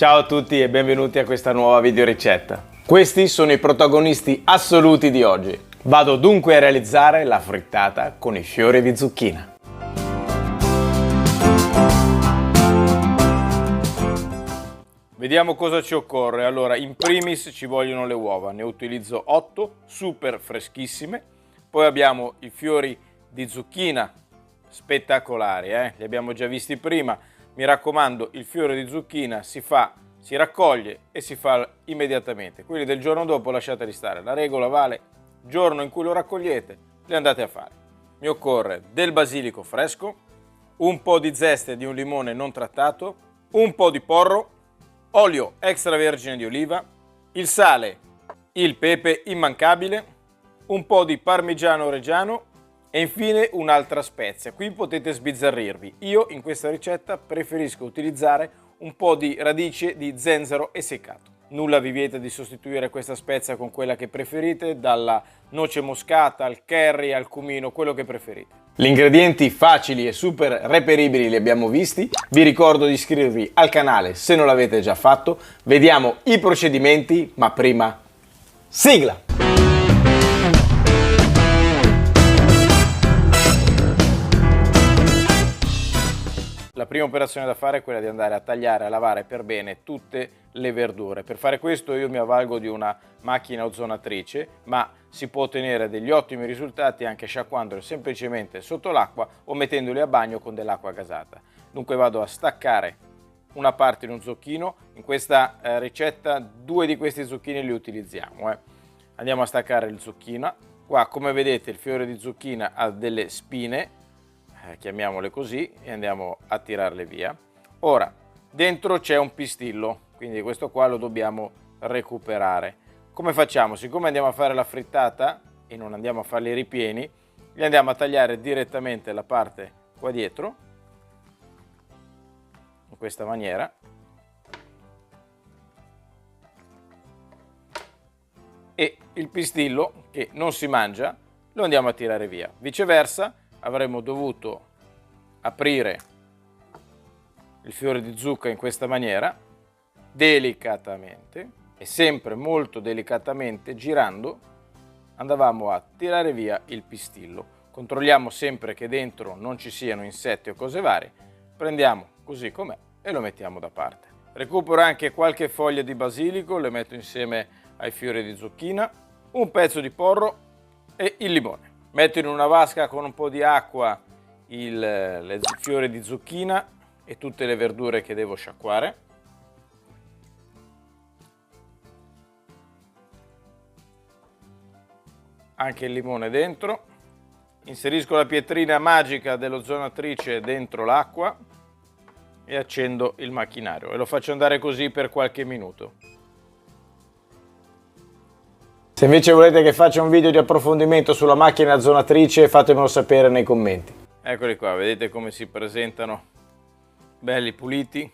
Ciao a tutti e benvenuti a questa nuova videoricetta. Questi sono i protagonisti assoluti di oggi. Vado dunque a realizzare la frittata con i fiori di zucchina. Vediamo cosa ci occorre. Allora, in primis ci vogliono le uova, ne utilizzo 8, super freschissime. Poi abbiamo i fiori di zucchina, spettacolari, li abbiamo già visti prima. Mi raccomando, il fiore di zucchina si raccoglie e si fa immediatamente. Quelli del giorno dopo lasciateli stare. La regola vale: giorno in cui lo raccogliete, li andate a fare. Mi occorre del basilico fresco, un po' di zeste di un limone non trattato, un po' di porro, olio extravergine di oliva, il sale, il pepe immancabile, un po' di parmigiano reggiano e infine un'altra spezia. Qui potete sbizzarrirvi. Io in questa ricetta preferisco utilizzare un po' di radice di zenzero essiccato. Nulla vi vieta di sostituire questa spezia con quella che preferite, dalla noce moscata al curry al cumino, quello che preferite. Gli ingredienti facili e super reperibili li abbiamo visti. Vi ricordo di iscrivervi al canale se non l'avete già fatto. Vediamo i procedimenti, ma prima sigla! La prima operazione da fare è quella di andare a tagliare e a lavare per bene tutte le verdure. Per fare questo io mi avvalgo di una macchina ozonatrice, ma si può ottenere degli ottimi risultati anche sciacquandoli semplicemente sotto l'acqua o mettendoli a bagno con dell'acqua gasata. Dunque vado a staccare una parte di un zucchino. In questa ricetta 2 di questi zucchini li utilizziamo. Andiamo a staccare il zucchino. Qua, come vedete, il fiore di zucchina ha delle spine, chiamiamole così, e andiamo a tirarle via. Ora, dentro c'è un pistillo, quindi questo qua lo dobbiamo recuperare. Come facciamo? Siccome andiamo a fare la frittata e non andiamo a fare i ripieni, li andiamo a tagliare direttamente la parte qua dietro, in questa maniera, e il pistillo, che non si mangia, lo andiamo a tirare via. Viceversa, avremmo dovuto aprire il fiore di zucca in questa maniera, delicatamente, e sempre molto delicatamente, girando, andavamo a tirare via il pistillo. Controlliamo sempre che dentro non ci siano insetti o cose varie, prendiamo così com'è e lo mettiamo da parte. Recupero anche qualche foglia di basilico, le metto insieme ai fiori di zucchina, un pezzo di porro e il limone. Metto in una vasca con un po' di acqua le fiori di zucchina e tutte le verdure che devo sciacquare. Anche il limone dentro. Inserisco la pietrina magica dell'ozonatrice dentro l'acqua e accendo il macchinario e lo faccio andare così per qualche minuto. Se invece volete che faccia un video di approfondimento sulla macchina ozonatrice, fatemelo sapere nei commenti. Eccoli qua, vedete come si presentano, belli puliti.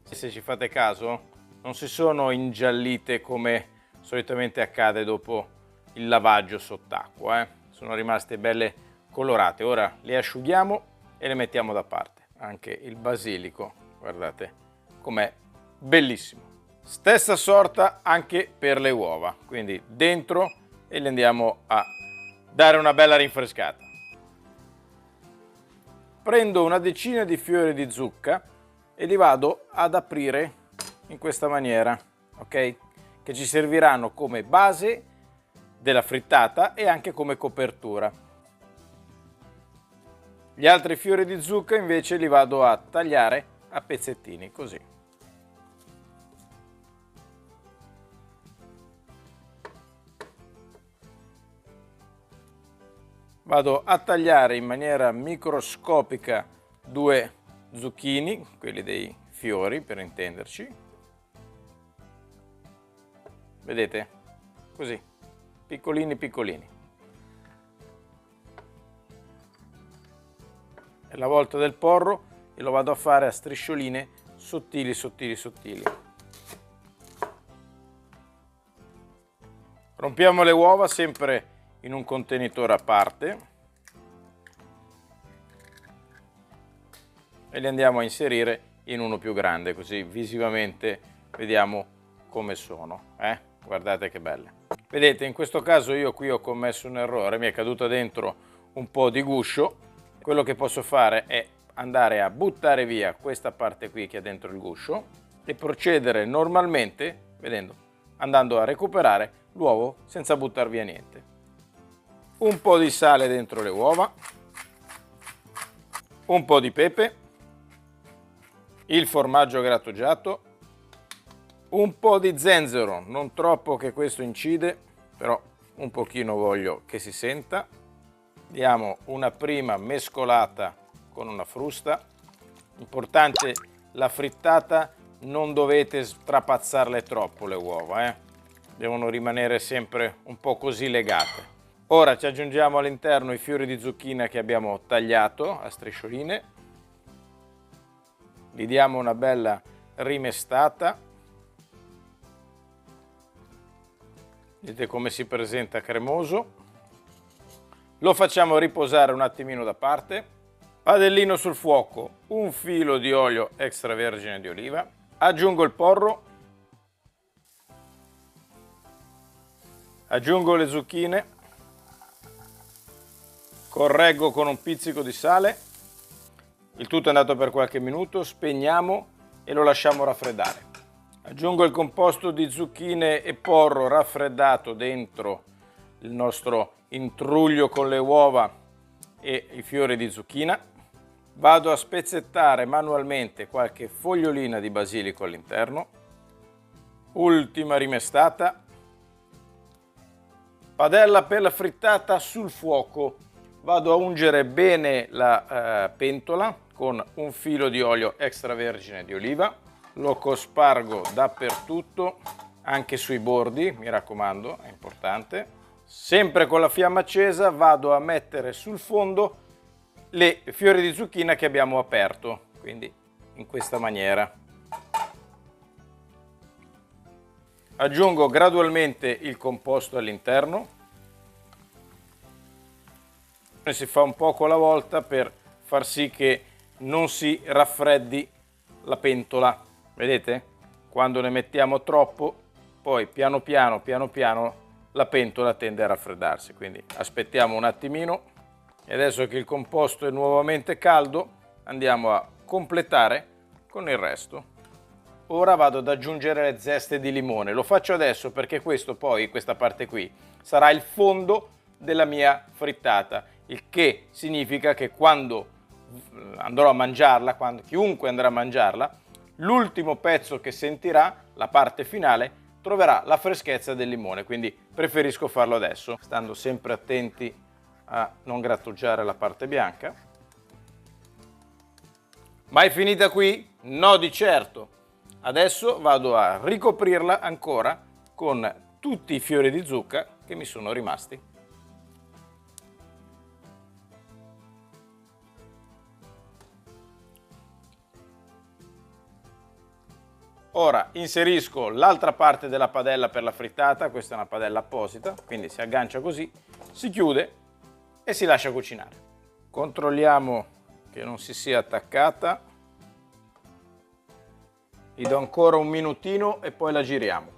Se ci fate caso, non si sono ingiallite come solitamente accade dopo il lavaggio sott'acqua, sono rimaste belle colorate. Ora le asciughiamo e le mettiamo da parte. Anche il basilico, guardate com'è bellissimo. Stessa sorta anche per le uova, quindi dentro e le andiamo a dare una bella rinfrescata. Prendo una decina di fiori di zucca e li vado ad aprire in questa maniera, ok? Che ci serviranno come base della frittata e anche come copertura. Gli altri fiori di zucca invece li vado a tagliare a pezzettini, così. Vado a tagliare in maniera microscopica 2 zucchini, quelli dei fiori per intenderci. Vedete? Così, piccolini piccolini. E la volta del porro e lo vado a fare a striscioline sottili sottili sottili. Rompiamo le uova sempre in un contenitore a parte e li andiamo a inserire in uno più grande, così visivamente vediamo come sono. Guardate che belle. Vedete, in questo caso io qui ho commesso un errore, mi è caduta dentro un po' di guscio. Quello che posso fare è andare a buttare via questa parte qui che è dentro il guscio e procedere normalmente, vedendo, andando a recuperare l'uovo senza buttare via niente. Un po' di sale dentro le uova, un po' di pepe, il formaggio grattugiato, un po' di zenzero, non troppo che questo incide, però un pochino voglio che si senta. Diamo una prima mescolata con una frusta. Importante, la frittata non dovete strapazzarle troppo le uova, devono rimanere sempre un po' così legate. Ora ci aggiungiamo all'interno i fiori di zucchina che abbiamo tagliato a striscioline. Gli diamo una bella rimestata. Vedete come si presenta cremoso. Lo facciamo riposare un attimino da parte. Padellino sul fuoco, un filo di olio extravergine di oliva. Aggiungo il porro. Aggiungo le zucchine. Correggo con un pizzico di sale. Il tutto è andato per qualche minuto. Spegniamo e lo lasciamo raffreddare. Aggiungo il composto di zucchine e porro raffreddato dentro il nostro intruglio con le uova e i fiori di zucchina. Vado a spezzettare manualmente qualche fogliolina di basilico all'interno. Ultima rimestata. Padella per la frittata sul fuoco. Vado a ungere bene la pentola con un filo di olio extravergine di oliva. Lo cospargo dappertutto, anche sui bordi, mi raccomando, è importante. Sempre con la fiamma accesa vado a mettere sul fondo le fiori di zucchina che abbiamo aperto, quindi in questa maniera. Aggiungo gradualmente il composto all'interno. Si fa un poco alla volta per far sì che non si raffreddi la pentola. Vedete? Quando ne mettiamo troppo, poi piano piano la pentola tende a raffreddarsi. Quindi aspettiamo un attimino e adesso che il composto è nuovamente caldo andiamo a completare con il resto. Ora vado ad aggiungere le zeste di limone. Lo faccio adesso perché questo poi, questa parte qui, sarà il fondo della mia frittata, il che significa che quando andrò a mangiarla, quando chiunque andrà a mangiarla, l'ultimo pezzo che sentirà, la parte finale, troverà la freschezza del limone, quindi preferisco farlo adesso, stando sempre attenti a non grattugiare la parte bianca. Ma è finita qui? No, di certo! Adesso vado a ricoprirla ancora con tutti i fiori di zucca che mi sono rimasti. Ora inserisco l'altra parte della padella per la frittata, questa è una padella apposita, quindi si aggancia così, si chiude e si lascia cucinare. Controlliamo che non si sia attaccata, gli do ancora un minutino e poi la giriamo.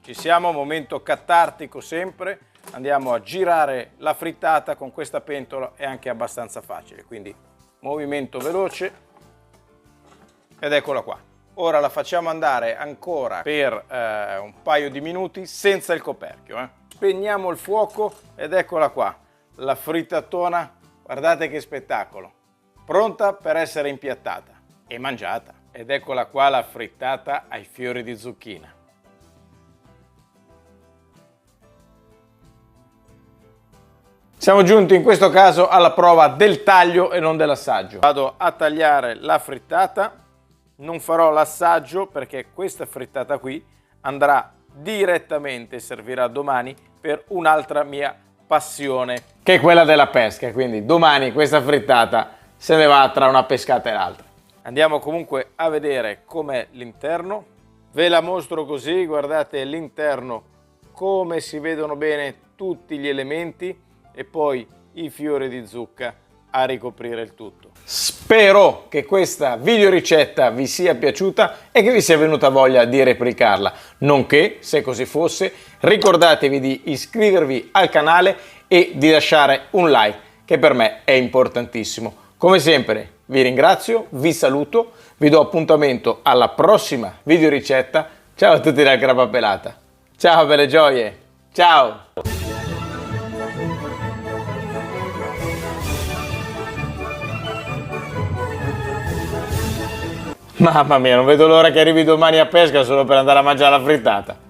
Ci siamo, momento catartico sempre, andiamo a girare la frittata con questa pentola, è anche abbastanza facile, quindi movimento veloce ed eccola qua. Ora la facciamo andare ancora per un paio di minuti senza il coperchio. Spegniamo il fuoco ed eccola qua, la frittatona, guardate che spettacolo, pronta per essere impiattata e mangiata. Ed eccola qua la frittata ai fiori di zucchina. Siamo giunti in questo caso alla prova del taglio e non dell'assaggio. Vado a tagliare la frittata. Non farò l'assaggio perché questa frittata qui andrà direttamente, servirà domani per un'altra mia passione, che è quella della pesca. Quindi domani questa frittata se ne va tra una pescata e l'altra. Andiamo comunque a vedere com'è l'interno. Ve la mostro così, guardate l'interno, come si vedono bene tutti gli elementi e poi i fiori di zucca a ricoprire il tutto. Spero che questa videoricetta vi sia piaciuta e che vi sia venuta voglia di replicarla, nonché, se così fosse, ricordatevi di iscrivervi al canale e di lasciare un like, che per me è importantissimo. Come sempre vi ringrazio, vi saluto, vi do appuntamento alla prossima videoricetta. Ciao a tutti dal Crapa Pelata. Ciao belle gioie, ciao! Mamma mia, non vedo l'ora che arrivi domani a pesca solo per andare a mangiare la frittata.